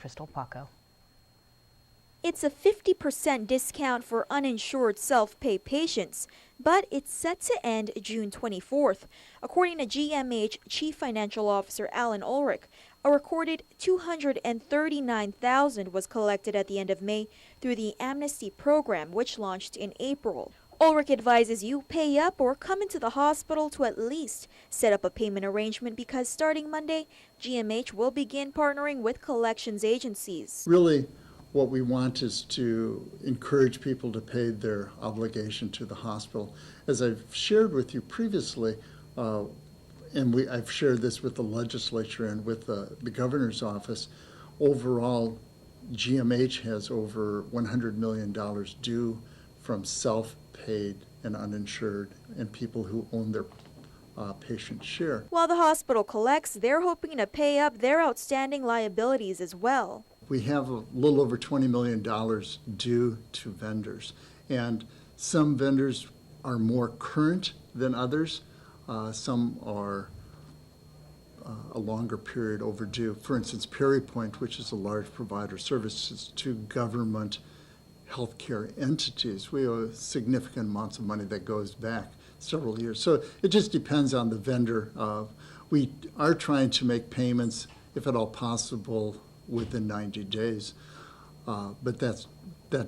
Crystal Paco. It's a 50% discount for uninsured self-pay patients, but it's set to end June 24th. According to GMH Chief Financial Officer Alan Ulrich, a recorded $239,000 was collected at the end of May through the amnesty program, which launched in April. Ulrich advises you pay up or come into the hospital to at least set up a payment arrangement because starting Monday, GMH will begin partnering with collections agencies. Really, what we want is to encourage people to pay their obligation to the hospital. As I've shared with you previously, and I've shared this with the legislature and with the governor's office, overall, GMH has over $100 million due from self-paid and uninsured and people who own their patient share. While the hospital collects, they're hoping to pay up their outstanding liabilities as well. We have a little over $20 million due to vendors, and some vendors are more current than others. Some are a longer period overdue. For instance, Perry Point, which is a large provider of services to government healthcare entities, we owe significant amounts of money that goes back several years. So it just depends on the vendor. We are trying to make payments, if at all possible, within 90 days, but that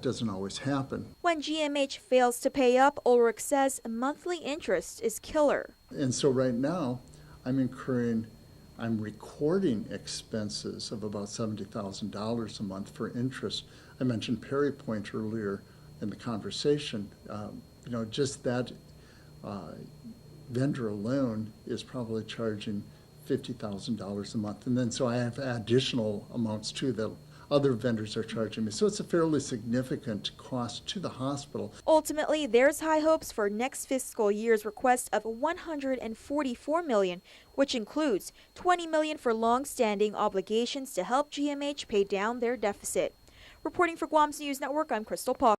doesn't always happen. When GMH fails to pay up, Ulrich says monthly interest is killer. And so right now, I'm recording expenses of about $70,000 a month for interest. I mentioned Perry Point earlier in the conversation. Just that vendor alone is probably charging $50,000 a month. And then so I have additional amounts too that other vendors are charging me. So it's a fairly significant cost to the hospital. Ultimately, there's high hopes for next fiscal year's request of $144 million, which includes $20 million for long-standing obligations to help GMH pay down their deficit. Reporting for Guam's News Network, I'm Crystal Paco.